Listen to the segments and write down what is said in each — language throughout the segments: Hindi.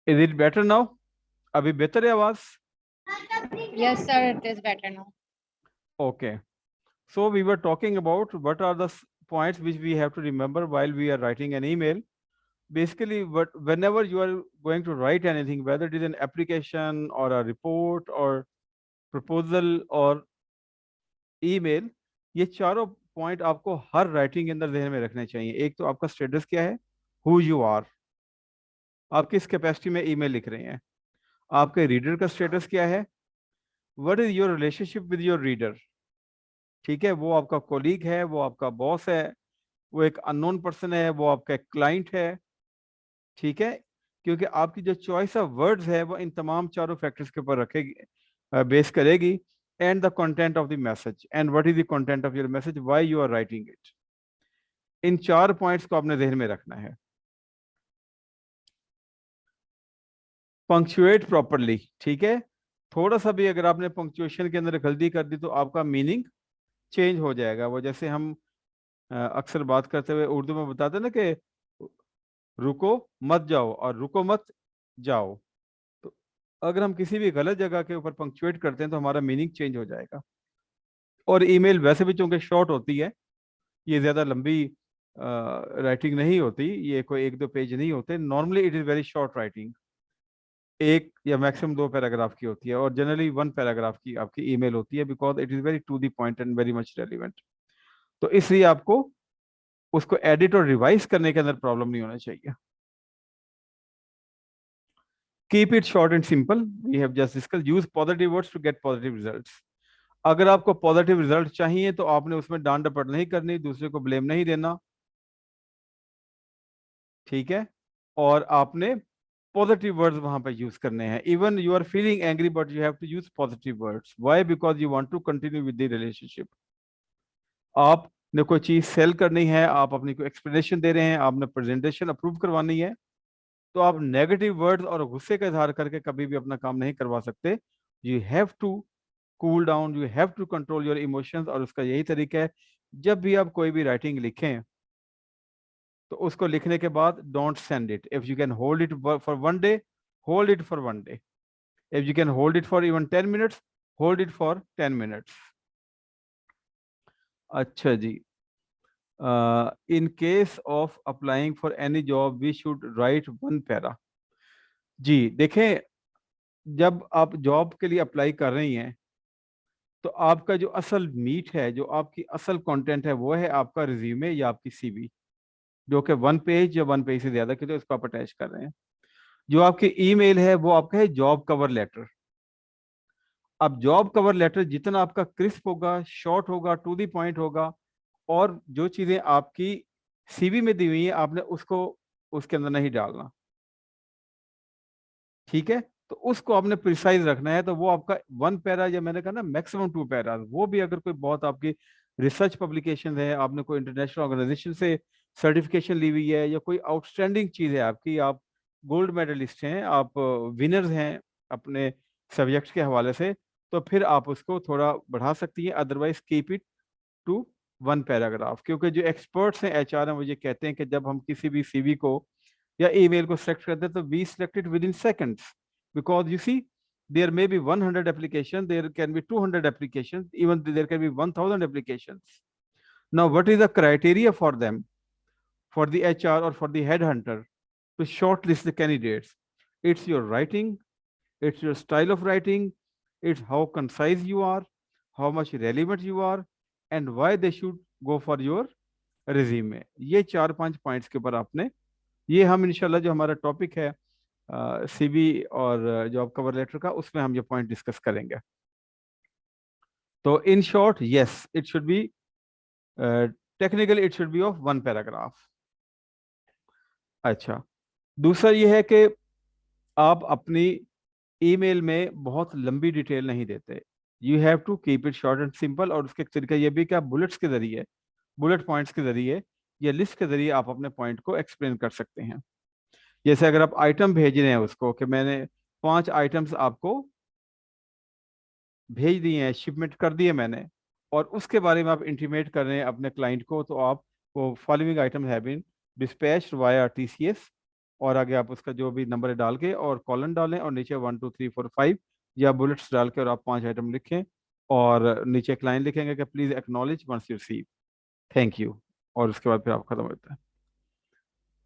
Is it better now? अभी बेहतर है आवाज? Yes, sir, it is better now. Okay, so we were talking about what are the points which we have to remember while we are writing an email. Basically, whenever you are going to write anything, whether it is an application or a report or proposal or email, ये चारों पॉइंट आपको हर राइटिंग के अंदर ध्यान में रखने चाहिए। एक तो आपका स्टेटस क्या है, हु यू आर, आप किस कैपेसिटी में ईमेल लिख रहे हैं। आपके रीडर का स्टेटस क्या है, what is your relationship with your reader. ठीक है, वो आपका कोलीग है, वो आपका बॉस है, वो एक अननोन पर्सन है, वो आपका क्लाइंट है। ठीक है, क्योंकि आपकी जो चॉइस ऑफ वर्ड्स है वो इन तमाम चारों फैक्टर्स के ऊपर रखेगी, बेस करेगी। And the content of the message, and what is the content of your message, why you are writing it. इन चार पॉइंट्स को आपने ध्यान में रखना है। पंक्चुएट प्रॉपरली, ठीक है। थोड़ा सा भी अगर आपने पंक्चुएशन के अंदर गलती कर दी तो आपका मीनिंग चेंज हो जाएगा। वो जैसे हम अक्सर बात करते हुए उर्दू में बताते हैं ना कि रुको मत जाओ और रुको मत जाओ। तो अगर हम किसी भी गलत जगह के ऊपर पंक्चुएट करते हैं तो हमारा मीनिंग चेंज हो जाएगा। और ईमेल वैसे भी चूंकि शॉर्ट होती है, ये ज़्यादा लंबी राइटिंग नहीं होती, ये कोई एक दो पेज नहीं होते। Normally it is very short writing, एक या मैक्सिमम दो पैराग्राफ की होती है, और जनरली वन पैराग्राफ की आपकी ईमेल होती है, because it is very to the point and very much relevant. तो इसलिए आपको उसको एडिट और रिवाइज करने के अंदर प्रॉब्लम नहीं होना चाहिए। Keep it short and simple, we have just discuss. Use positive words to get positive results. अगर आपको पॉजिटिव रिजल्ट चाहिए तो आपने उसमें डांट डपट नहीं करनी, दूसरे को ब्लेम नहीं देना। ठीक है, और आपने पॉजिटिव वर्ड्स वहां पर यूज करने हैं। Even you are feeling angry but you have to use positive words. Why? Because you want to continue with the relationship. आपने कोई चीज सेल करनी है, आप अपनी कोई एक्सप्लेनेशन दे रहे हैं, आपने प्रेजेंटेशन अप्रूव करवानी है, तो आप नेगेटिव वर्ड्स और गुस्से का इजहार करके कभी भी अपना काम नहीं करवा सकते। You have to cool down, you have to control your emotions. और उसका यही तरीका है, जब भी आप कोई भी राइटिंग लिखें तो उसको लिखने के बाद don't send it. If you can hold it for one day, hold it for one day. If you can hold it for even 10 minutes, hold it for 10 minutes. अच्छा जी, in case of applying for any job we should write one para. जी देखें, जब आप जॉब के लिए अप्लाई कर रही हैं तो आपका जो असल मीट है, जो आपकी असल कंटेंट है, वो है आपका रिज्यूमे या आपकी सीवी, जो कि वन पेज या वन पेज से ज्यादा की, तो इसको आप अटैच कर रहे हैं। जो आपकी ईमेल है वो आपका है जॉब कवर लेटर। अब जॉब कवर लेटर जितना आपका क्रिस्प होगा, शॉर्ट होगा, टू दी पॉइंट होगा, और जो चीजें आपकी सीवी में दी हुई है आपने उसको उसके अंदर नहीं डालना। ठीक है, तो उसको आपने प्रिसाइज रखना है। तो वो आपका वन पैरा, या मैंने कहा ना मैक्सिमम टू पैरा, वो भी अगर कोई बहुत आपकी रिसर्च पब्लिकेशन है, आपने कोई इंटरनेशनल ऑर्गेनाइजेशन से सर्टिफिकेशन ली हुई है, या कोई आउटस्टैंडिंग चीज है आपकी, आप गोल्ड मेडलिस्ट हैं, आप विनर्स हैं अपने सब्जेक्ट के हवाले से, तो फिर आप उसको थोड़ा बढ़ा सकती हैं। Otherwise keep it to one paragraph. क्योंकि जो एक्सपर्ट्स हैं, एचआर हैं, वो ये कहते हैं कि जब हम किसी भी सीवी को या ईमेल को सेलेक्ट करते हैं तो we select it within seconds, because you see there may be 100 applications, there can be 200 applications, even there can be 1000 applications. Now what is the criteria for them, for the HR or for the headhunter to shortlist the candidates? It's your writing, it's your style of writing, it's how concise you are, how much relevant you are, and why they should go for your resume. ये चार पांच पॉइंट्स के ऊपर आपने, ये हम इंशाल्लाह जो हमारा टॉपिक है सीवी और जॉब कवर लेटर का, उसमें हम ये पॉइंट डिस्कस करेंगे। तो in short, yes it should be, technically it should be of one paragraph. अच्छा, दूसरा ये है कि आप अपनी ईमेल में बहुत लंबी डिटेल नहीं देते। You have to keep it short and simple. और उसके तरीका ये भी कि आप बुलेट्स के जरिए, बुलेट पॉइंट्स के जरिए या लिस्ट के जरिए आप अपने पॉइंट को एक्सप्लेन कर सकते हैं। जैसे अगर आप आइटम भेज रहे हैं उसको कि मैंने 5 आइटम्स आपको भेज दिए हैं, शिपमेंट कर दिए मैंने, और उसके बारे में आप इंटीमेट कर रहे हैं अपने क्लाइंट को, तो आप वो following item have been dispatched via TCS और आगे आप उसका जो भी नंबर है डाल के और कॉलन डालें और नीचे 1 2 3 4 5 या बुलेट्स डाल के और आप 5 आइटम लिखें और नीचे एक लाइन लिखेंगे कि please acknowledge once you receive, thank you, और उसके बाद फिर आप खत्म होता है।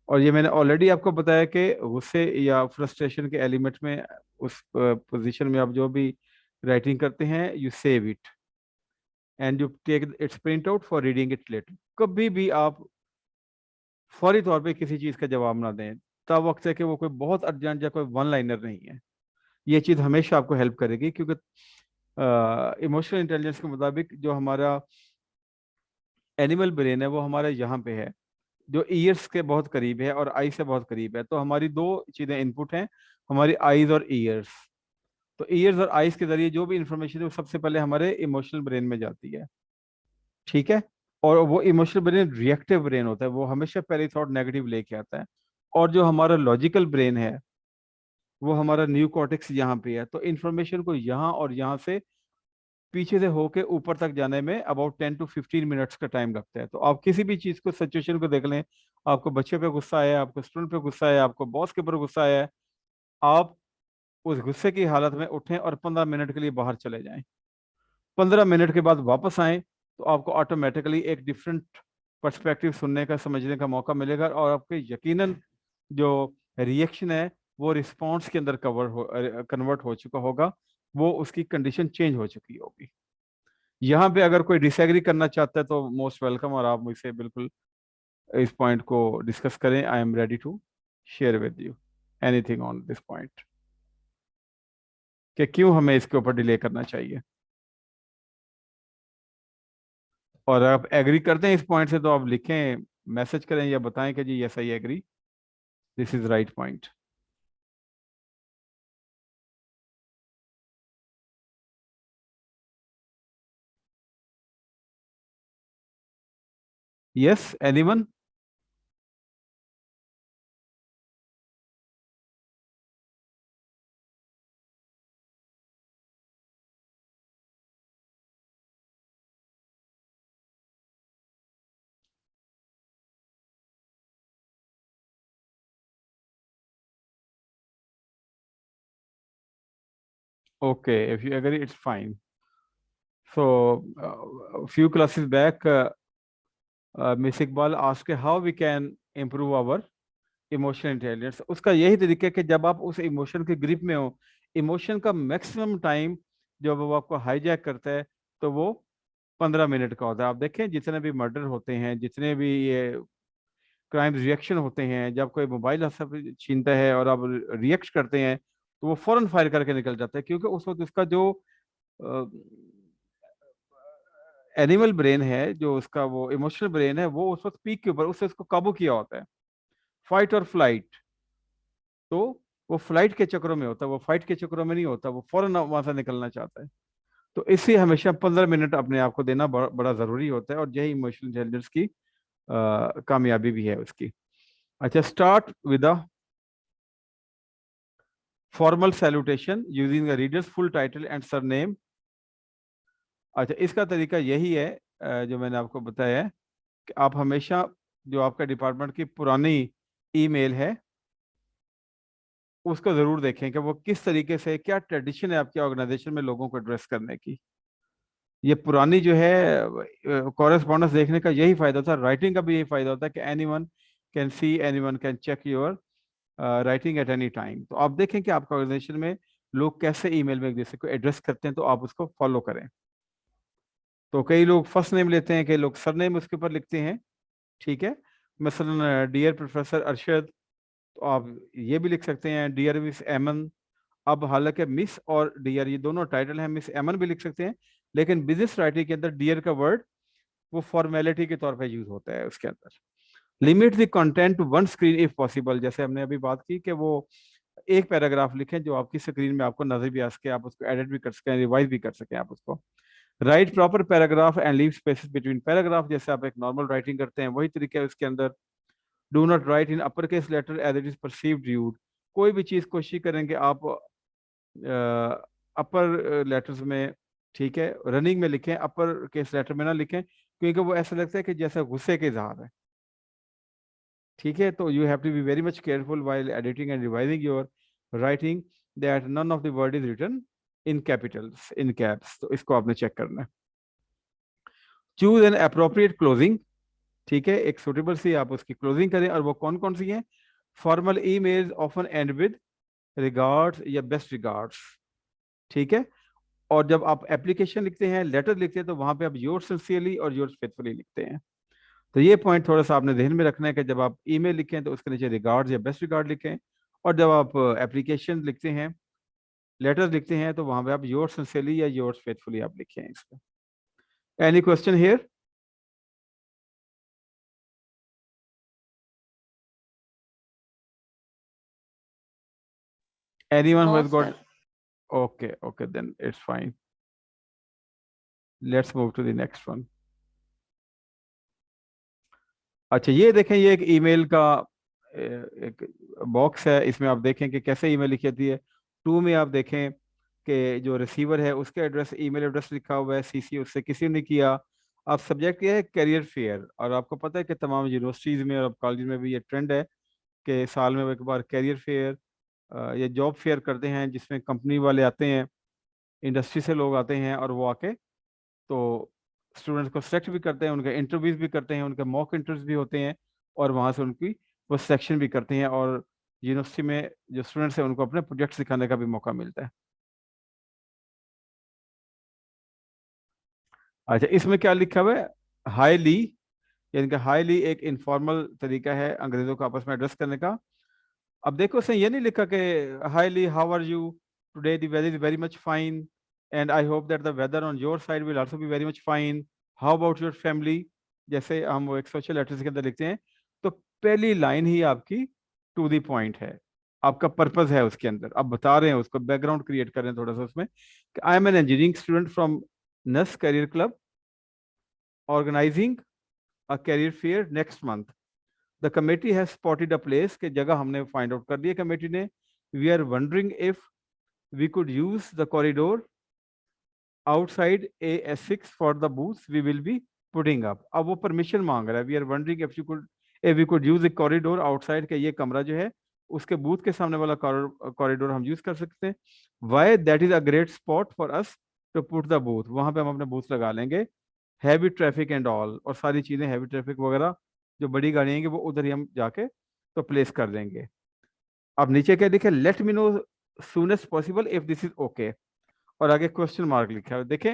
और ये मैंने ऑलरेडी आपको बताया कि गुस्से या फ्रस्ट्रेशन के एलिमेंट में उस पोजीशन में आप जो भी राइटिंग करते हैं you save it and you take its print out for reading it letter. कभी भी आप फौरी तौर पे किसी चीज़ का जवाब ना दें तब वक्त है कि वो कोई बहुत अर्जेंट या कोई वन लाइनर नहीं है। ये चीज़ हमेशा आपको हेल्प करेगी क्योंकि इमोशनल इंटेलिजेंस के मुताबिक जो हमारा एनिमल ब्रेन है वो हमारे यहाँ पे है, जो ईयर्स के बहुत करीब है और आई से बहुत करीब है। तो हमारी दो चीज़ें इनपुट हैं, हमारी आईज और ईयर्स। तो ईयर्स और आईज के जरिए जो भी इंफॉर्मेशन है वो सबसे पहले हमारे इमोशनल ब्रेन में जाती है, ठीक है। और वो इमोशनल ब्रेन रिएक्टिव ब्रेन होता है, वो हमेशा पहले थॉट नेगेटिव लेके आता है। और जो हमारा लॉजिकल ब्रेन है वो हमारा न्यू कॉर्टेक्स यहाँ पे है। तो इन्फॉर्मेशन को यहाँ और यहाँ से पीछे से होके ऊपर तक जाने में अबाउट 10 to 15 मिनट्स का टाइम लगता है। तो आप किसी भी चीज को, सिचुएशन को देख लें, आपको बच्चे पे गुस्सा आया, आपको स्टूडेंट पे गुस्सा आया, आपको बॉस के ऊपर गुस्सा आया है, आप उस गुस्से की हालत में उठें और 15 मिनट के लिए बाहर चले जाएं। 15 मिनट के बाद वापस आएं तो आपको ऑटोमेटिकली एक डिफरेंट पर्सपेक्टिव सुनने का, समझने का मौका मिलेगा और आपके यकीनन जो रिएक्शन है वो रिस्पॉन्स के अंदर कन्वर्ट हो चुका होगा, वो उसकी कंडीशन चेंज हो चुकी होगी। यहाँ पे अगर कोई डिसएग्री करना चाहता है तो मोस्ट वेलकम, और आप मुझसे बिल्कुल इस पॉइंट को डिस्कस करें। I am ready to share with you anything on this point कि क्यों हमें इसके ऊपर डिले करना चाहिए। और आप एग्री करते हैं इस पॉइंट से तो आप लिखें, मैसेज करें या बताएं कि जी yes I agree, this is right point. Yes anyone? Okay, if you agree it's fine. So, few classes back, Miss Iqbal asked how we can improve our emotional intelligence. उसका यही तरीका है कि जब आप उस इमोशन के ग्रिप में हो, इमोशन का मैक्सिमम टाइम जब वो आपको हाईजैक करता है तो वो 15 मिनट का होता है। आप देखें जितने भी मर्डर होते हैं, जितने भी ये क्राइम रिएक्शन होते हैं, जब कोई मोबाइल आपसे छीनता है और आप रिएक्ट करते हैं तो वो फौरन फायर करके निकल जाता है, क्योंकि उस वक्त उसका जो एनिमल ब्रेन है, जो उसका वो इमोशनल ब्रेन है, वो उस वक्त पीक के ऊपर, उससे उसको काबू किया होता है, फाइट और फ्लाइट। तो वो फ्लाइट के चक्रों में होता है, वो फाइट के चक्रों में नहीं होता, वो फौरन वहां से निकलना चाहता है। तो इससे हमेशा 15 मिनट अपने आप को देना बड़ा जरूरी होता है, और यही इमोशनल इंटेलिजेंस की कामयाबी भी है उसकी। अच्छा, start with a formal salutation using the readers full title and surname. अच्छा, इसका तरीका यही है जो मैंने आपको बताया है कि आप हमेशा जो आपका डिपार्टमेंट की पुरानी ईमेल है उसको जरूर देखें कि वो किस तरीके से, क्या ट्रेडिशन है आपके ऑर्गेनाइजेशन में लोगों को एड्रेस करने की। ये पुरानी जो है कॉरेस्पॉन्डेंस देखने का यही फायदा होता है, राइटिंग का भी यही फायदा होता है कि anyone can see, anyone can check your writing at any time. तो आप देखें कि आपका ऑर्गेनाइजेशन में लोग कैसे ईमेल में एक दूसरे को एड्रेस करते हैं, तो आप उसको फॉलो करें। तो कई लोग फर्स्ट नेम लेते हैं, कई लोग सर नेम उसके ऊपर लिखते हैं, ठीक है। मसलन डियर प्रोफेसर अरशद, तो आप ये भी लिख सकते हैं डियर मिस एमन। अब हालांकि मिस और डियर ये दोनों टाइटल हैं, मिस एमन भी लिख सकते हैं, लेकिन बिजनेस राइटिंग के अंदर डियर का वर्ड वो फॉर्मेलिटी के तौर पे यूज होता है उसके अंदर। Limit the content to one screen if possible, जैसे हमने अभी बात की कि वो एक पैराग्राफ लिखें जो आपकी स्क्रीन में आपको नजर भी आ सके, आप उसको एडिट भी कर सकें, रिवाइज भी कर सकें आप उसको। Right proper paragraph and leave spaces between paragraph, जैसे आप एक नॉर्मल राइटिंग करते हैं वही तरीका है उसके अंदर। Do not write in upper case letter as it is perceived rude. कोई भी चीज कोशिश करेंगे आप अपर लेटर्स में, ठीक है, रनिंग में लिखें, अपर केस लेटर में ना लिखें, क्योंकि वो ऐसा लगता है कि जैसा गुस्से के इजहार है। ठीक है, तो you have to be very much careful while editing and revising your writing that none of the word is written in capitals, in caps. तो इसको आपने चेक करना है। चूज एन अप्रोप्रिएट क्लोजिंग, ठीक है, एक सुटेबल सी आप उसकी क्लोजिंग करें, और वो कौन कौन सी है? Formal emails often and with regards या बेस्ट रिगार्ड्स, ठीक है। और जब आप एप्लीकेशन लिखते हैं, लेटर लिखते हैं, तो वहां पे आप योर्स सिंसियरली और योर्स फेथफुली लिखते हैं। तो ये पॉइंट थोड़ा सा आपने ध्यान में रखना है कि जब आप ईमेल लिखें तो उसके नीचे रिगार्ड्स या बेस्ट रिगार्ड लिखें, और जब आप एप्लीकेशन लिखते हैं, लेटर लिखते हैं, तो वहां पे आप योर्स सिंसियरली या योर्स फेथफुली आप लिखें इसको। Any question here? Anyone who No, has got? sir. Okay, then it's fine. Let's move to the next one. अच्छा, ये देखें, ये एक ईमेल का एक बॉक्स है। इसमें आप देखें कि कैसे ईमेल लिखी जाती है। टू में आप देखें कि जो रिसीवर है उसके एड्रेस, ईमेल एड्रेस लिखा हुआ है, सीसी उससे किसी ने किया। आप सब्जेक्ट किया है करियर फेयर, और आपको पता है कि तमाम यूनिवर्सिटीज़ में और कॉलेज में भी ये ट्रेंड है कि साल में एक बार करियर फेयर या जॉब फेयर करते हैं, जिसमें कंपनी वाले आते हैं, इंडस्ट्री से लोग आते हैं, और वो आके तो स्टूडेंट्स को सेलेक्ट भी करते हैं, उनके इंटरव्यूज भी करते हैं, उनके मॉक इंटरव्यूज भी होते हैं, और वहाँ से उनकी वो सिलेक्शन भी करते हैं, और यूनिवर्सिटी में जो स्टूडेंट्स हैं उनको अपने प्रोजेक्ट दिखाने का भी मौका मिलता है। अच्छा, इसमें क्या लिखा हुआ है? हाईली, यानी कि हाईली एक इनफॉर्मल तरीका है अंग्रेजों को आपस में एड्रेस करने का। अब देखो, उसने ये नहीं लिखा कि highly how are you today, the weather is very much fine and I hope that the weather on your side will also be very much fine, how about your family, जैसे हम वो एक सोशल लेटर्स के अंदर लिखते हैं। तो पहली लाइन ही आपकी टू द पॉइंट है, आपका पर्पस है उसके अंदर, आप बता रहे हैं उसको, बैकग्राउंड क्रिएट कर रहे हैं थोड़ा सा उसमें कि I am an engineering student from नस career club organising a career fair next month. The committee has spotted a place, के जगह हमने फाइंड आउट कर लिया कमेटी ने। We are wondering if we could use the corridor outside AS6 for the booth we will be putting up. अब वो परमिशन मांग रहा है, we are wondering if we could use a corridor outside, के ये कमरा जो है उसके बूथ के सामने वाला कॉरिडोर हम यूज कर सकते हैं। Why that is a great spot for us to put the booth, वहां पे हम अपने बूथ लगा लेंगे। हैवी ट्रैफिक एंड ऑल, और सारी चीजें हैवी ट्रैफिक वगैरह जो बड़ी गाड़ियाँ हैं वो उधर ही हम जाके तो प्लेस कर देंगे। अब नीचे क्या लिखे? Late me no soonest possible if this is okay, और आगे क्वेश्चन मार्क लिखा है। देखें,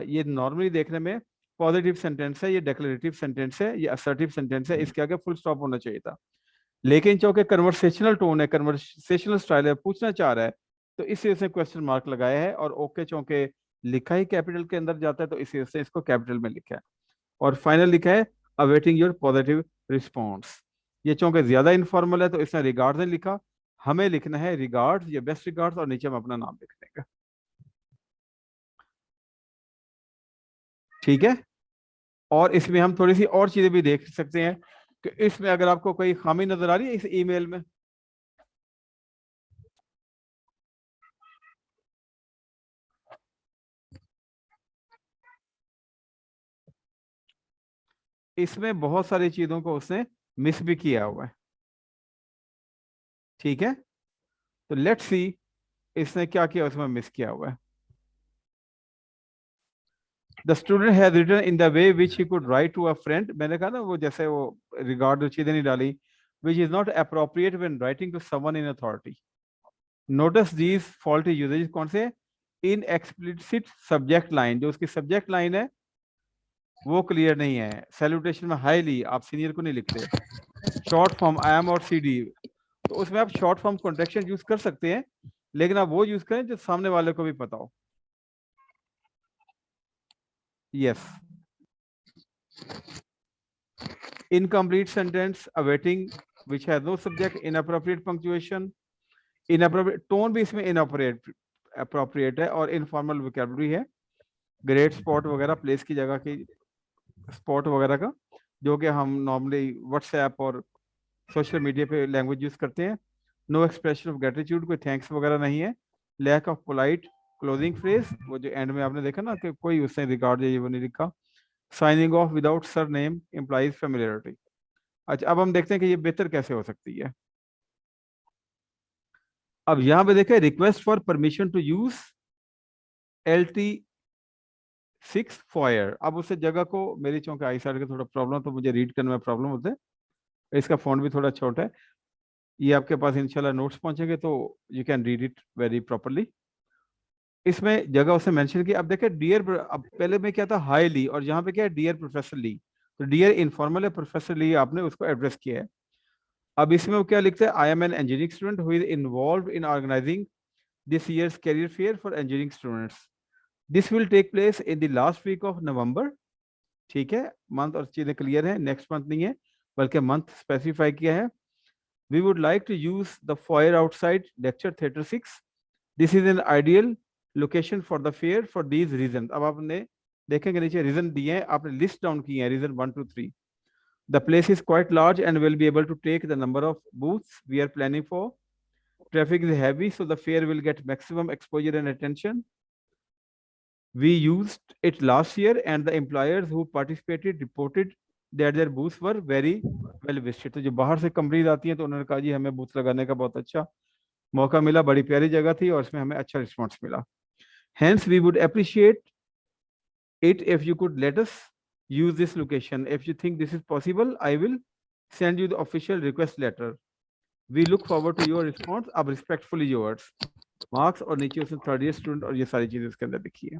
ये नॉर्मली देखने में पॉजिटिव सेंटेंस है, ये डेक्लेरेटिव सेंटेंस है, ये असर्टिव सेंटेंस है, इसके आगे फुल स्टॉप होना चाहिए था। लेकिन चूंकि कन्वर्सेशनल टोन है, कन्वर्सेशनल स्टाइल है, पूछना चाह रहा है, तो इसी वजह से क्वेश्चन मार्क लगाया है। और ओके चूंकि लिखा ही कैपिटल के अंदर जाता है, तो इसी वजह से इसको कैपिटल में लिखा है। और फाइनल लिखा है अवेटिंग योर पॉजिटिव रिस्पॉन्स। ये चूंकि ज्यादा इनफॉर्मल है, तो इसने रिगार्ड्स नहीं लिखा, हमें लिखना है रिगार्ड्स या बेस्ट रिगार्ड्स, और नीचे हम अपना नाम लिख देंगे। ठीक है, और इसमें हम थोड़ी सी और चीजें भी देख सकते हैं कि इसमें अगर आपको कोई खामी नजर आ रही है इस ईमेल में। इसमें बहुत सारी चीजों को उसने मिस भी किया हुआ है। ठीक है, तो लेट्स सी इसने क्या किया, उसमें मिस किया हुआ है। The student has written in the way which he could write to a friend, मैंने कहा ना वो जैसे वो रिगार्ड चीजें नहीं डाली, which is not appropriate when writing to someone in authority. Notice these faulty usages, कौन से? इन एक्सप्लिसिट सब्जेक्ट लाइन, जो उसकी सब्जेक्ट लाइन है वो क्लियर नहीं है। सैल्यूटेशन में हाईली आप सीनियर को नहीं लिखते। शॉर्ट फॉर्म आई एम और CD, तो उसमें आप शॉर्ट फॉर्म कॉन्ट्रेक्शन यूज कर सकते हैं, लेकिन आप वो यूज करें जो सामने वाले को भी पता हो। Yes, incomplete sentence awaiting which has no subject, inappropriate punctuation, inappropriate tone भी इसमें अप्रोप्रिएट है, और इनफॉर्मल वोकैबुलरी है। ग्रेट स्पॉट वगैरह प्लेस की जगह की स्पॉट वगैरह का, जो कि हम नॉर्मली व्हाट्सएप और सोशल मीडिया पे लैंग्वेज यूज करते हैं। नो एक्सप्रेशन ऑफ ग्रेटिट्यूड, कोई थैंक्स वगैरह नहीं है। Lack of polite closing phrase, वो जो एंड में आपने देखा ना कि कोई उसने रिकॉर्ड ये वो नहीं लिखा। Signing off without sir name implies familiarity. अच्छा, अब हम देखते हैं कि ये बेहतर कैसे हो सकती है। अब यहां पे देखें, request for permission to use LT6 foyer. अब उस जगह को, मेरी चूंकि आई साइड का थोड़ा प्रॉब्लम, तो मुझे रीड करने में प्रॉब्लम होता है, इसका फॉन्ट भी थोड़ा छोटा है। ये आपके पास इंशाल्लाह नोट्स पहुंचेंगे तो you can read it very properly. इसमें जगह उसने मेंशन की। अब देखें डियर, अब पहले में क्या था हाई ली, और यहाँ पे क्या है डियर प्रोफेसर ली। तो डियर इनफॉर्मल है, प्रोफेसर ली आपने उसको एड्रेस किया है। अब इसमें वो क्या लिखते हैं, I am an engineering student who is involve in organizing this year's career fair for engineering students. This will take place in the last week of November. ठीक है, मंथ और चीजें क्लियर है, नेक्स्ट मंथ नहीं है बल्कि मंथ स्पेसिफाई किया है। We would like to use the foyer outside lecture theatre 6। This is an ideal location for the fair for these reason. अब आपने देखेंगे नीचे रीजन दिए हैं, आपने लिस्ट डाउन किए हैं, reason 1 2 3। The place is quite large and will be able to take the number of booths we are planning for. Traffic is heavy, so the fair will get maximum exposure and attention. We used it last year, and the employers who participated reported that their booths were very well visited. तो जो बाहर से कंपनीज आती हैं तो उन्होंने कहा जी हमें बूथ लगाने का बहुत अच्छा मौका मिला, बड़ी प्यारी जगह थी और इसमें हमें अच्छा रिस्पॉन्स मिला। Hence, we would appreciate it if you could let us use this location. If you think this is possible, I will send you the official request letter. We look forward to your response. अब respectfully yours. मार्क्स और नीचे उसने थर्ड ईयर स्टूडेंट और ये सारी चीजें उसके अंदर लिखी है।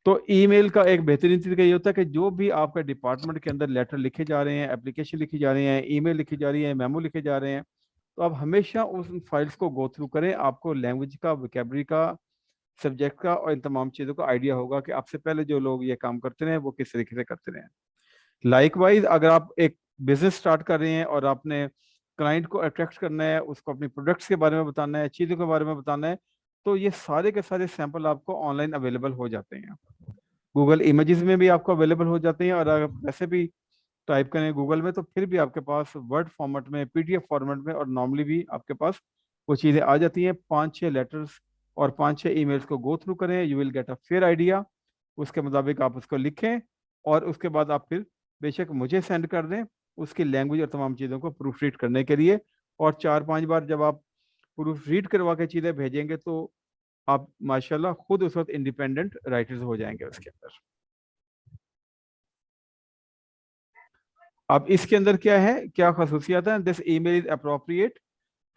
तो ईमेल का एक बेहतरीन तरीका ये होता है कि जो भी आपका डिपार्टमेंट के अंदर लेटर लिखे जा रहे हैं, एप्लीकेशन लिखी जा रही हैं, ईमेल लिखी जा रही है, मेमो लिखे जा रहे हैं, तो आप हमेशा उस फाइल्स को गो थ्रू करें। आपको लैंग्वेज का, वोकैबुलरी का, सब्जेक्ट का और इन तमाम चीज़ों का आइडिया होगा कि आपसे पहले जो लोग ये काम करते रहे वो किस तरीके से करते रहे। लाइकवाइज अगर आप एक बिजनेस स्टार्ट कर रहे हैं और आपने क्लाइंट को अट्रैक्ट करना है, उसको अपनी प्रोडक्ट्स के बारे में बताना है, चीज़ों के बारे में बताना है, तो ये सारे के सारे सैंपल आपको ऑनलाइन अवेलेबल हो जाते हैं। गूगल इमेजेस में भी आपको अवेलेबल हो जाते हैं, और अगर वैसे भी टाइप करें गूगल में तो फिर भी आपके पास वर्ड फॉर्मेट में, PDF फॉर्मेट में और नॉर्मली भी आपके पास वो चीज़ें आ जाती हैं। 5-6 लेटर्स और 5-6 ईमेल्स को गो थ्रू करें, you will get a fair idea. उसके मुताबिक आप उसको लिखें और उसके बाद आप फिर बेशक मुझे सेंड कर दें उसकी लैंग्वेज और तमाम चीज़ों को प्रूफ रीड करने के लिए। और 4-5 बार जब आप प्रूफ रीड करवा के चीज़ें भेजेंगे तो आप माशाल्लाह खुद उस वक्त इंडिपेंडेंट राइटर्स हो जाएंगे उसके अंदर। अब इसके अंदर क्या है, क्या खसूसियात है। This email is appropriate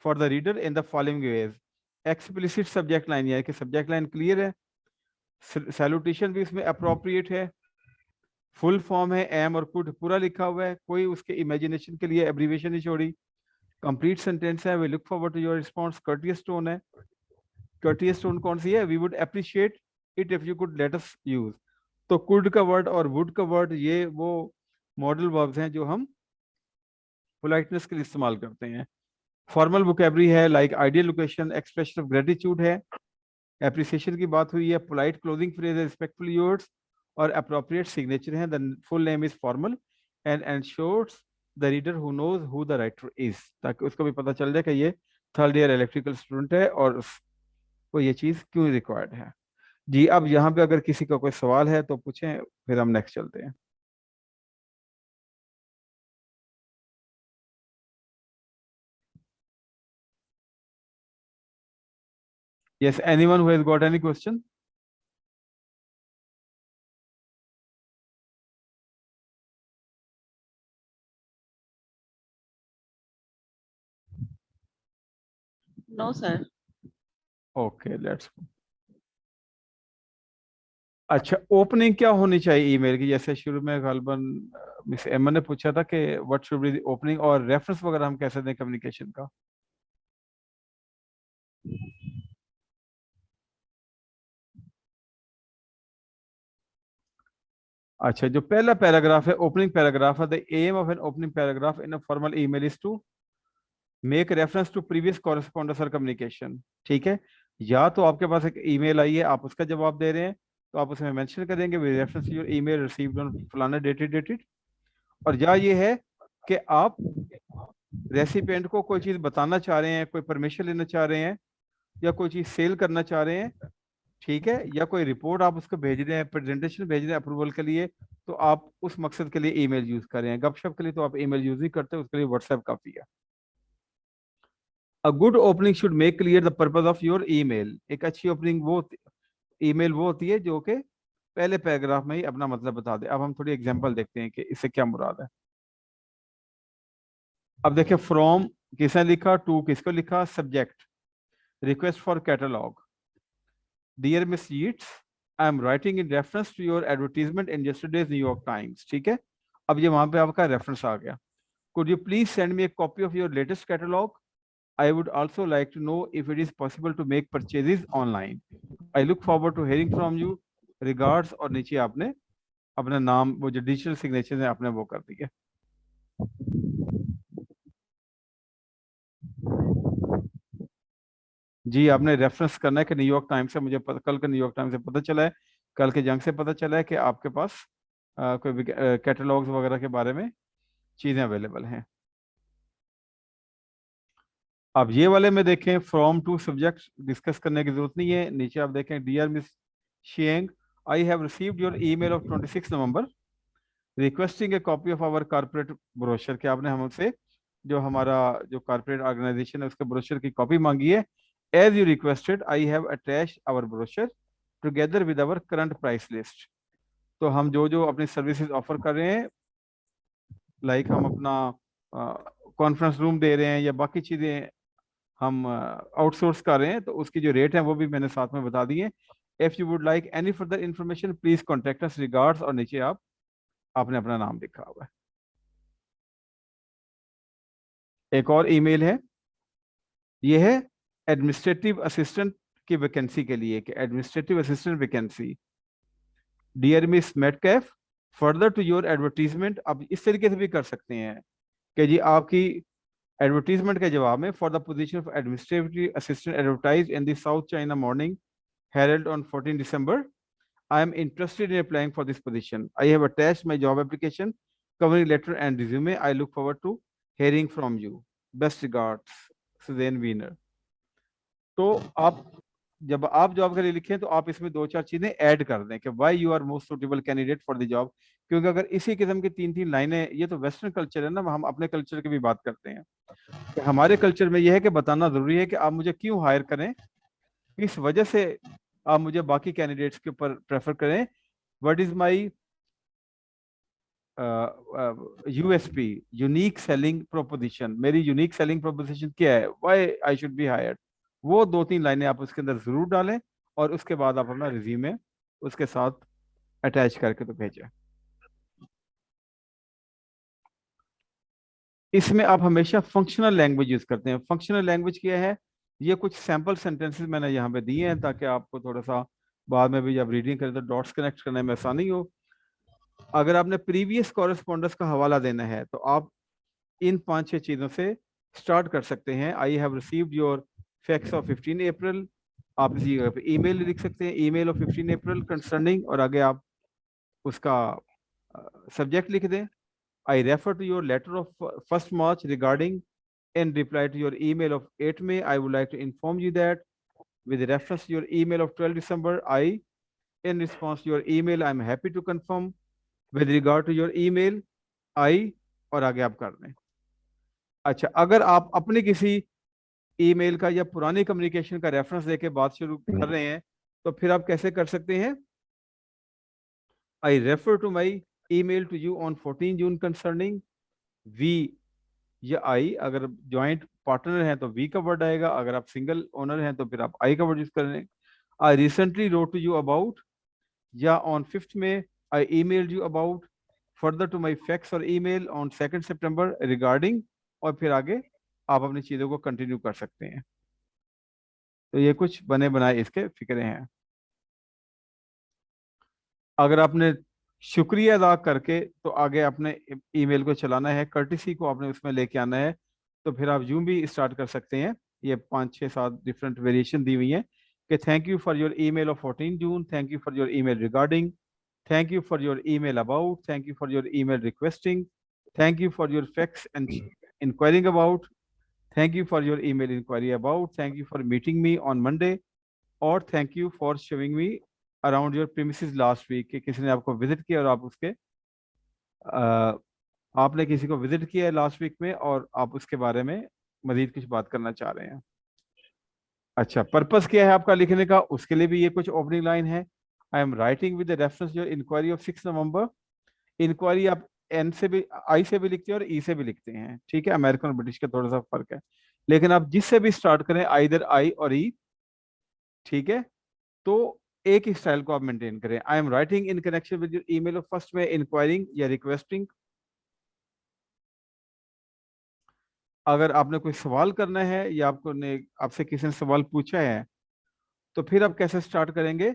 for the reader in the following veg. Explicit subject line, यानी कि सब्जेक्ट लाइन क्लियर है, सैल्यूटेशन भी इसमें अप्रोप्रिएट है, फुल फॉर्म है, एम और कुड पूरा लिखा हुआ है, कोई उसके इमेजिनेशन के लिए एब्रीविएशन नहीं छोड़ी, कंप्लीट सेंटेंस है, we look forward to your response, courteous tone है। कर्टियस टोन कौन सी है, we would appreciate it if you could let us use. तो कुड का वर्ड और वुड का वर्ड ये वो मॉडल वर्ब्स हैं जो हम पोलाइटनेस के लिए इस्तेमाल करते हैं। फॉर्मल वोकैबुलरी है, like ideal location, expression of gratitude है, एप्रिसिएशन की बात हुई है, पोलाइट क्लोजिंग फ्रेज है, रिस्पेक्टफुली योर्स, और अप्रोप्रिएट सिग्नेचर है। The full name is formal and ensures the reader who knows who the writer is, ताकि उसको भी पता चल जाए कि ये थर्ड ईयर इलेक्ट्रिकल स्टूडेंट है और वो ये चीज़ क्यों रिक्वायर्ड है। जी, अब यहाँ पे अगर किसी का कोई सवाल है तो पूछें, फिर हम नेक्स्ट चलते हैं। Yes, anyone who has got any question? No, sir. Okay, let's go. अच्छा, ओपनिंग क्या होनी चाहिए ईमेल की? जैसे शुरू में गलबन मिस एमन ने पूछा था कि what should be the opening, और रेफरेंस वगैरह हम कैसे दें कम्युनिकेशन का? अच्छा, जो पहला पैराग्राफ है, ओपनिंग पैराग्राफ है, the aim of an opening paragraph in a formal email is to make reference to previous correspondence और कम्युनिकेशन। ठीक है, या तो आपके पास एक ईमेल आई है, आप उसका जवाब दे रहे हैं, तो आप उसमें मेंशन करेंगे with reference your email received on फलाना डेटेड डेटेड। और या ये है कि आप रेसिपिएंट को कोई चीज़ बताना चाह रहे हैं, कोई परमिशन लेना चाह रहे हैं, या कोई चीज़ सेल करना चाह रहे हैं, ठीक है, या कोई रिपोर्ट आप उसको भेज रहे हैं, प्रेजेंटेशन भेज रहे हैं अप्रूवल के लिए, तो आप उस मकसद के लिए ईमेल यूज कर रहे हैं। गपशप के लिए तो आप ईमेल यूज नहीं करते, उसके लिए व्हाट्सएप काफी है। A good opening should make clear the purpose of your email. एक अच्छी ओपनिंग ईमेल वो होती है जो कि पहले पैराग्राफ में ही अपना मतलब बता दे। अब हम थोड़ी एग्जांपल देखते हैं कि इससे क्या मुराद है। अब देखिए, फ्रॉम किसने लिखा, टू किसको लिखा, subject request for catalogue, dear Miss Yeats, I am writing in reference to your advertisement in yesterday's New York Times. ठीक है, अब ये वहां पे आपका रेफरेंस आ गया। Could you please send me a copy of your latest catalogue, I would also like to know if it is possible to make purchases online, I look forward to hearing from you, regards. और नीचे आपने अपना नाम, वो जो डिजिटल सिग्नेचर है आपने वो कर दिया। जी, आपने रेफरेंस करना है कि न्यूयॉर्क टाइम्स से मुझे कल के न्यूयॉर्क टाइम्स से पता चला है, कल के जंग से पता चला है कि आपके पास कोई कैटलॉग्स वगैरह के बारे में चीज़ें अवेलेबल हैं। अब ये वाले में देखें, फ्रॉम टू सब्जेक्ट डिस्कस करने की जरूरत नहीं है। नीचे आप देखें, dear Miss Sheng, I have received your email of 26 November requesting a copy of our corporate brochure. कि आपने हमसे जो हमारा जो कारपोरेट ऑर्गेनाइजेशन है उसके ब्रोशर की कॉपी मांगी है। As you requested I have attached our brochure together with our current price list. तो हम जो जो अपनी सर्विसेज ऑफर कर रहे हैं, लाइक हम अपना कॉन्फ्रेंस रूम दे रहे हैं या बाकी चीज़ें हम आउटसोर्स कर रहे हैं, तो उसकी जो रेट है वो भी मैंने साथ में बता दी है। If you would like any further information please contact us, regards. और नीचे आपने अपना नाम लिखा हुआ है। एक और ईमेल है, ये है एडमिनिस्ट्रेटिव असिस्टेंट की वैकेंसी के लिए, कि administrative assistant vacancy, dear Miss Metcalfe, further to your advertisement. अब इस तरीके से भी कर सकते हैं कि जी आपकी एडवर्टीजमेंट के जवाब में, for the position of administrative assistant advertise in the South China Morning Herald on 14 December, I am interested in applying for this position. I have attached my job application, covering letter and resume. I look forward to hearing from you. Best regards, Suzanne Wiener. तो आप जब आप जॉब के लिए लिखें तो आप इसमें दो चार चीजें ऐड कर दें कि why you are most suitable candidate for the job. क्योंकि अगर इसी किस्म की तीन तीन लाइनें, ये तो वेस्टर्न कल्चर है ना, हम अपने कल्चर की भी बात करते हैं कि हमारे कल्चर में यह है कि बताना जरूरी है कि आप मुझे क्यों हायर करें, किस वजह से आप मुझे बाकी कैंडिडेट्स के ऊपर प्रेफर करें, what is my USP, unique selling proposition, मेरी यूनिक सेलिंग प्रोपोजिशन क्या है, why I should be hired. वो दो तीन लाइनें आप उसके अंदर जरूर डालें, और उसके बाद आप अपना रिज्यूमे उसके साथ अटैच करके तो भेजें। इसमें आप हमेशा फंक्शनल लैंग्वेज यूज करते हैं। फंक्शनल लैंग्वेज क्या है, ये कुछ सैंपल सेंटेंसेस मैंने यहाँ पे दिए हैं ताकि आपको थोड़ा सा बाद में भी जब रीडिंग करें तो डॉट्स कनेक्ट करने में आसानी हो। अगर आपने प्रीवियस कॉरेस्पॉन्डेंस का हवाला देना है तो आप इन पांच छह चीजों से स्टार्ट कर सकते हैं। आई have received your fax of 15 अप्रैल, आप इसी जगह पे ईमेल लिख सकते हैं, ईमेल ऑफ 15 अप्रैल कंसर्निंग, और आगे आप उसका सब्जेक्ट लिख दें। I refer to your letter of 1 March regarding, in reply to your email of 8 May, I would like to inform you that with reference to your email of 12 December, in response to your email, I am happy to confirm with regard to your email, I, और आगे आप कर दें। अच्छा, अगर आप अपने किसी ईमेल का या पुरानी कम्युनिकेशन का रेफरेंस देके बात शुरू कर रहे हैं तो फिर आप कैसे कर सकते हैं, I refer to my email to you on 14 June concerning, we या आई। अगर ज्वाइंट पार्टनर हैं तो वी का वर्ड आएगा, अगर आप सिंगल ओनर हैं तो फिर आप आई का वर्ड यूज कर लें। I recently wrote to you about, या on 5 May I emailed you about, further to my fax और ईमेल ऑन 2 September रिगार्डिंग, और फिर आगे आप अपनी चीज़ों को कंटिन्यू कर सकते हैं। तो ये कुछ बने बनाए इसके फिक्रे हैं। अगर आपने शुक्रिया अदा करके तो आगे अपने ईमेल को चलाना है, कर्टिसी को आपने उसमें लेके आना है, तो फिर आप यूं भी स्टार्ट कर सकते हैं। ये 5 6 7 डिफरेंट वेरिएशन दी हुई हैं कि thank you for your email of 14 June, thank you for your email regarding, thank you for your email about, thank you for your email requesting, thank you for your fax and inquiring about, thank you for your email inquiry about, thank you for meeting me on Monday, और thank you for showing me around your premises last week, कि किसी ने आपको विजिट किया और आप उसके आपने किसी को विजिट किया है लास्ट वीक में और आप उसके बारे में मजीद कुछ बात करना चाह रहे हैं। अच्छा, पर्पस क्या है आपका लिखने का, उसके लिए भी ये कुछ ओपनिंग लाइन है। I am writing with the reference your inquiry of 6 November. Inquiry आप एन से भी, आई से भी लिखते हैं और ई से भी लिखते हैं, ठीक है, अमेरिकन और ब्रिटिश का थोड़ा सा फर्क है, लेकिन आप जिससे भी स्टार्ट करें आइदर आई और ई, ठीक है, तो एक ही स्टाइल को आप मेंटेन करें। I am writing in connection with your email of first में इंक्वायरिंग या रिक्वेस्टिंग। अगर आपने कोई सवाल करना है या आपसे किसी ने सवाल पूछा है तो फिर आप कैसे स्टार्ट करेंगे?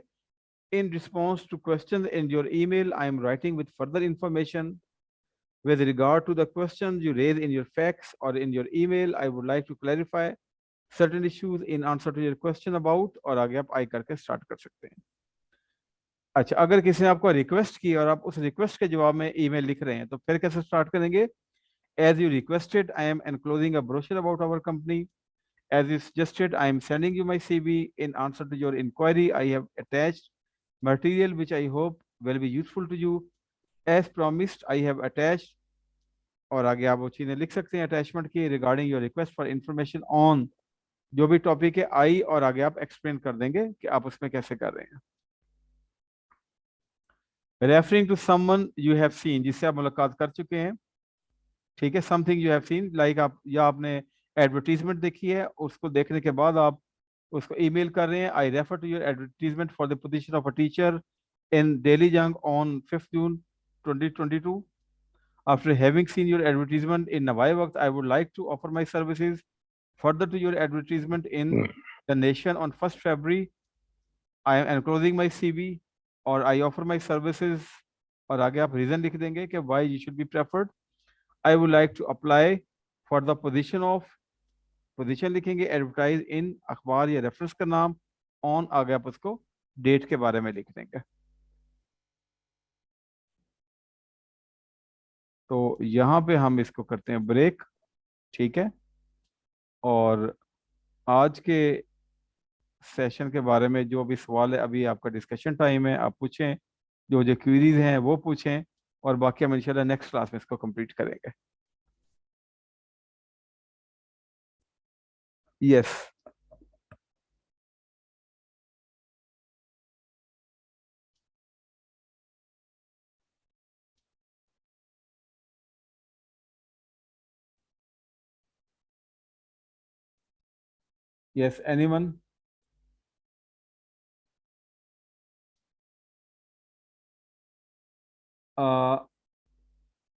In response to question in your email I am writing with further information with regard to the questions you raise in your fax or in your email. I would like to clarify certain issues in answer to your question about, और आगे आप आई करके स्टार्ट कर सकते हैं। अच्छा, अगर किसी ने आपको रिक्वेस्ट की और आप उस रिक्वेस्ट के जवाब में ईमेल लिख रहे हैं तो फिर कैसे स्टार्ट करेंगे? As you requested, I am enclosing a brochure about our company. As you suggested, I am sending you my CV. In answer to your inquiry, I have attached material which I hope will be useful to you. As promised, I have attached, और आगे आप वो चीजें लिख सकते हैं अटैचमेंट की, regarding your request for information on, जो भी टॉपिक है आई, और आगे आप एक्सप्लेन कर देंगे कि आप उसमें कैसे कर रहे हैं। Referring to someone you have seen, जिससे आप मुलाकात कर चुके हैं, ठीक है, something you have seen, like आप या आपने एडवर्टीजमेंट देखी है, उसको देखने के बाद आप उसको ईमेल कर रहे हैं। I refer to your advertisement for the position of a teacher in Daily Jang on 5 June 2022। After having seen your advertisement in Nawai Waqt, I would like to offer my services further to your advertisement in The Nation on 1st February. I am enclosing my CV और I offer my services, और आगे आप रीजन लिख देंगे कि why you should be preferred. I would like to apply for the position of, position लिखेंगे, एडवर्टाइज इन अखबार या रेफरेंस का नाम, ऑन आगे आप उसको डेट के बारे में लिख देंगे। तो यहाँ पे हम इसको करते हैं ब्रेक, ठीक है, और आज के सेशन के बारे में जो भी सवाल है, अभी आपका डिस्कशन टाइम है, आप पूछें, जो जो क्वेरीज हैं वो पूछें, और बाकी हम इंशाल्लाह नेक्स्ट क्लास में इसको कंप्लीट करेंगे। Yes, yes, anyone?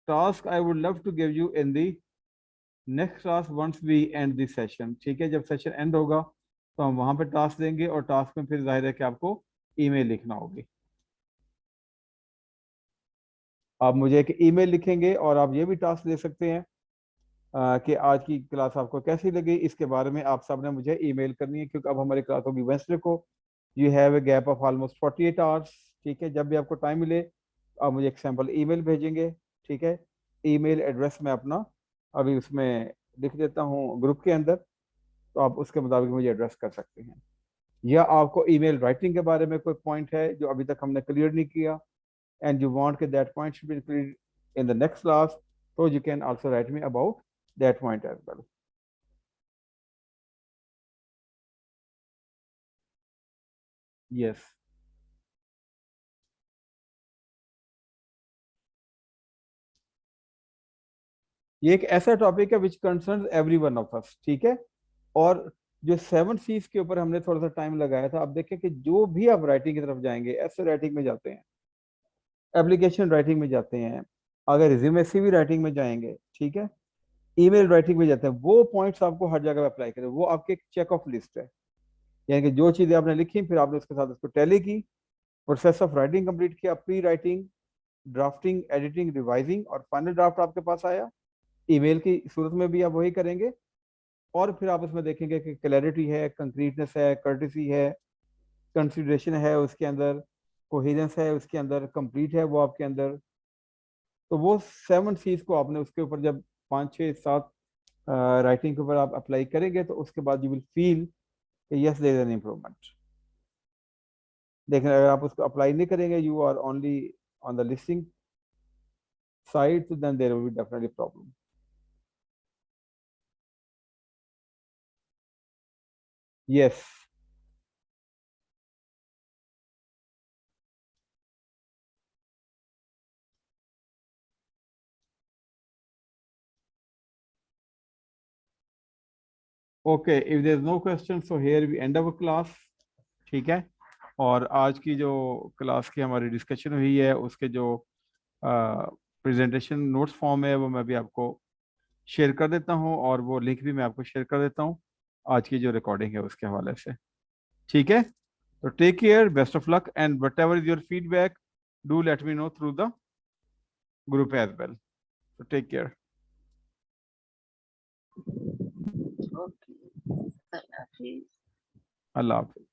Task I would love to give you in the next class once we end this session, ठीक है, जब सेशन एंड होगा तो हम वहां पे टास्क देंगे, और टास्क में फिर जाहिर है कि आपको ईमेल लिखना होगी। आप मुझे एक ईमेल लिखेंगे और आप ये भी टास्क दे सकते हैं कि आज की क्लास आपको कैसी लगी, इसके बारे में आप सब ने मुझे ईमेल करनी है, क्योंकि अब हमारी क्लास होगी वेंसडे को। You have a gap of almost 48 hours, ठीक है, जब भी आपको टाइम मिले आप मुझे एक सैम्पल ईमेल भेजेंगे, ठीक है। ईमेल एड्रेस मैं अपना अभी उसमें लिख देता हूँ ग्रुप के अंदर, तो आप उसके मुताबिक मुझे एड्रेस कर सकते हैं। या आपको ईमेल राइटिंग के बारे में कोई पॉइंट है जो अभी तक हमने क्लियर नहीं किया, and you want that point should be included in the next class, so you can also write me about that point as well. Yes, ये एक ऐसा टॉपिक है which concerns every one of us, ठीक है। और जो 7 C's के ऊपर हमने थोड़ा सा टाइम लगाया था, आप देखें कि जो भी आप राइटिंग की तरफ जाएंगे, ऐसे राइटिंग में जाते हैं, एप्लीकेशन राइटिंग में जाते हैं, अगर रिज्यूमे CV राइटिंग में जाएंगे, ठीक है, ईमेल राइटिंग में जाते हैं, वो पॉइंट्स आपको हर जगह अप्लाई करें, वो आपके एक चेक ऑफ लिस्ट है, यानी कि जो चीजें आपने लिखी फिर आपने उसके साथ उसको टैली की, प्रोसेस ऑफ राइटिंग कंप्लीट किया, pre writing, drafting, editing, revising, और फाइनल ड्राफ्ट आपके पास आया। ईमेल की सूरत में भी आप वही करेंगे, और फिर आप उसमें देखेंगे कि क्लैरिटी है, कंक्रीटनेस है, कर्टिसी है, कंसिडरेशन है उसके अंदर, कोहेरेंस है उसके अंदर, कंप्लीट है वो आपके अंदर। तो वो 7 C's को आपने उसके ऊपर जब 5, 6, 7 राइटिंग के ऊपर आप अप्लाई करेंगे तो उसके बाद you will feel yes there is an improvement. लेकिन अगर आप उसको अप्लाई नहीं करेंगे, you are only on the listing side, तो then there will be definitely problem. Yes, okay, if there is no question so here we end our class. ठीक है, और आज की जो क्लास की हमारी डिस्कशन हुई है उसके जो प्रेजेंटेशन नोट्स फॉर्म है वो मैं भी आपको शेयर कर देता हूँ, और वो लिंक भी मैं आपको शेयर कर देता हूँ आज की जो रिकॉर्डिंग है उसके हवाले से। ठीक है, तो take care, best of luck, and whatever is your feedback do let me know through the group as well. So take care. Okay. Allah Hafiz.